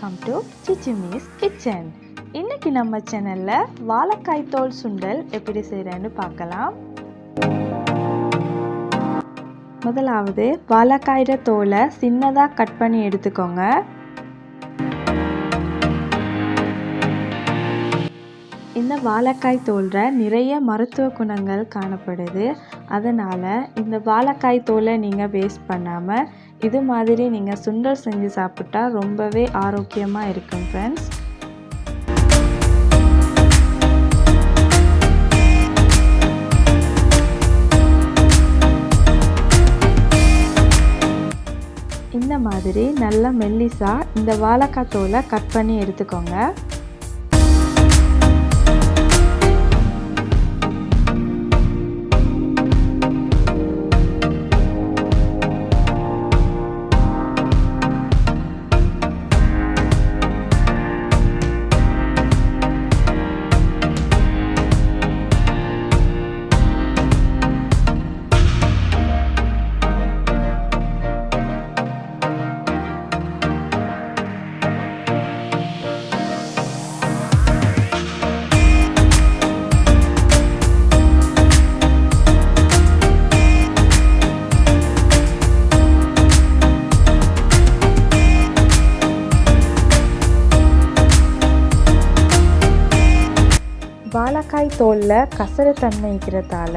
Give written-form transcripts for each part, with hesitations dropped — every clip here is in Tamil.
Welcome to சிச்சிமிஸ் kitchen. இன்னைக்கு நம்ம சேனலில் வாழைக்காய் தோல் சுண்டல் எப்படி செய்கிறேன்னு பார்க்கலாம். முதலாவது வாழைக்காயோட தோலை சின்னதாக கட் பண்ணி எடுத்துக்கோங்க. இந்த வாழைக்காய் தோலில் நிறைய மருத்துவ குணங்கள் காணப்படுது. அதனால் இந்த வாழைக்காய் தோலை நீங்கள் வேஸ்ட் பண்ணாமல் இது மாதிரி நீங்கள் சுண்டல் செஞ்சு சாப்பிட்டா ரொம்பவே ஆரோக்கியமாக இருக்கும் ஃப்ரெண்ட்ஸ். இந்த மாதிரி நல்லா மெல்லிசாக இந்த வாழைக்காய் தோலை கட் பண்ணி எடுத்துக்கோங்க. வாழைக்காய் தோலில் கசடுத்தன்மை இருக்கிறதால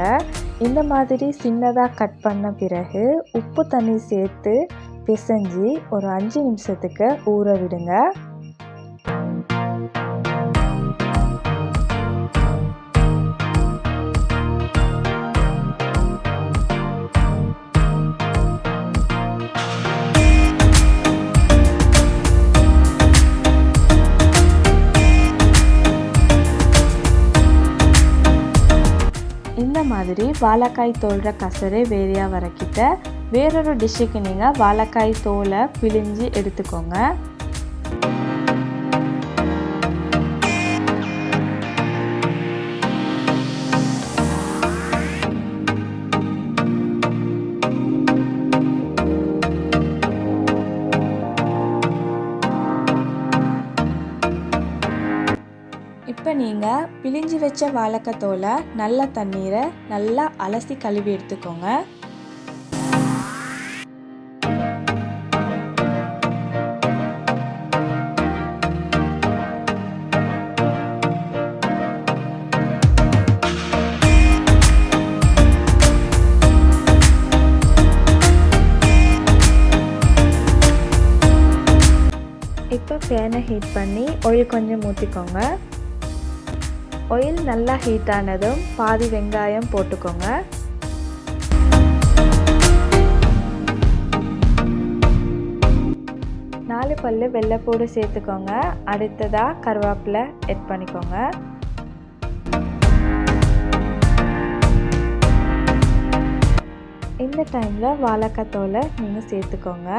இந்த மாதிரி சின்னதாக கட் பண்ண பிறகு உப்பு தண்ணி சேர்த்து பிசைஞ்சு ஒரு 5 நிமிஷத்துக்கு ஊற விடுங்க. இந்த மாதிரி வாழைக்காய் தோல்ற கசரை வேறையாக வரைக்கிட்ட வேறொரு டிஷ்ஷுக்கு நீங்கள் வாழைக்காய் தோலை பிழிஞ்சு எடுத்துக்கோங்க. இப்போ நீங்கள் பிழிஞ்சு வச்ச வாழைக்காய் தோலை நல்ல தண்ணீரை நல்லா அலசி கழுவி எடுத்துக்கோங்க. இப்போ பேனை ஹீட் பண்ணி ஆயில் கொஞ்சம் ஊற்றிக்கோங்க. ஆயில் நல்லா ஹீட் ஆனதும் பாதி வெங்காயம் போட்டுக்கோங்க. நாலு பல்லு வெள்ளைப்பூடு சேர்த்துக்கோங்க. அடுத்ததாக கருவேப்பிலை ஆட் பண்ணிக்கோங்க. இந்த டைமில் வாழைக்காய் தோலை நீங்கள் சேர்த்துக்கோங்க.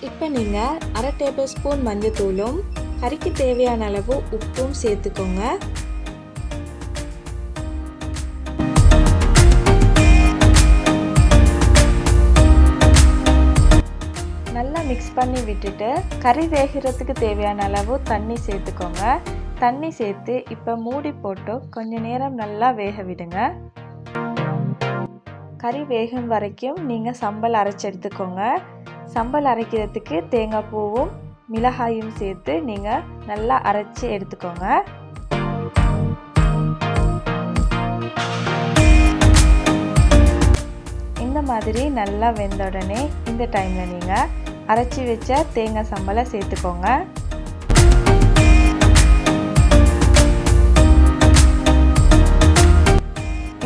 இப்போ நீங்கள் 1/2 டேபிள் ஸ்பூன் மஞ்சத்தூளும் கறிக்கு தேவையான அளவு உப்பும் சேர்த்துக்கோங்க. நல்லா மிக்ஸ் பண்ணி விட்டுட்டு கறி வேகிறதுக்கு தேவையான அளவு தண்ணி சேர்த்துக்கோங்க. தண்ணி சேர்த்து இப்போ மூடி போட்டு கொஞ்ச நேரம் நல்லா வேக விடுங்க. கறி வேகும் வரைக்கும் நீங்கள் சம்பல் அரைச்சி எடுத்துக்கோங்க. சம்பல் அரைக்கிறதுக்கு தேங்காய் பூவும் மிளகாயும் சேர்த்து நீங்கள் நல்லா அரைச்சி எடுத்துக்கோங்க. இந்த மாதிரி நல்லா வெந்த உடனே இந்த டைமில் நீங்கள் அரைச்சி வச்ச தேங்காய் சம்பலை சேர்த்துக்கோங்க.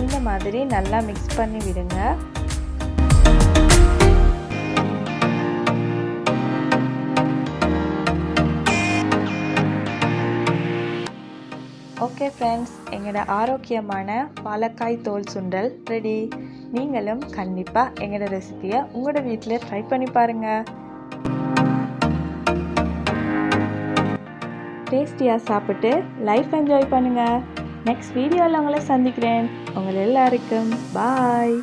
இந்த மாதிரி நல்லா மிக்ஸ் பண்ணி விடுங்க. ஓகே ஃப்ரெண்ட்ஸ், எங்களோட ஆரோக்கியமான வாழைக்காய் தோல் சுண்டல் ரெடி. நீங்களும் கண்டிப்பாக எங்களோட ரெசிபியை உங்களோட வீட்டில் ட்ரை பண்ணி பாருங்கள். டேஸ்டியாக சாப்பிட்டு லைஃப் என்ஜாய் பண்ணுங்கள். நெக்ஸ்ட் வீடியோவில் உங்களை சந்திக்கிறேன். உங்கள் எல்லாருக்கும் பாய்.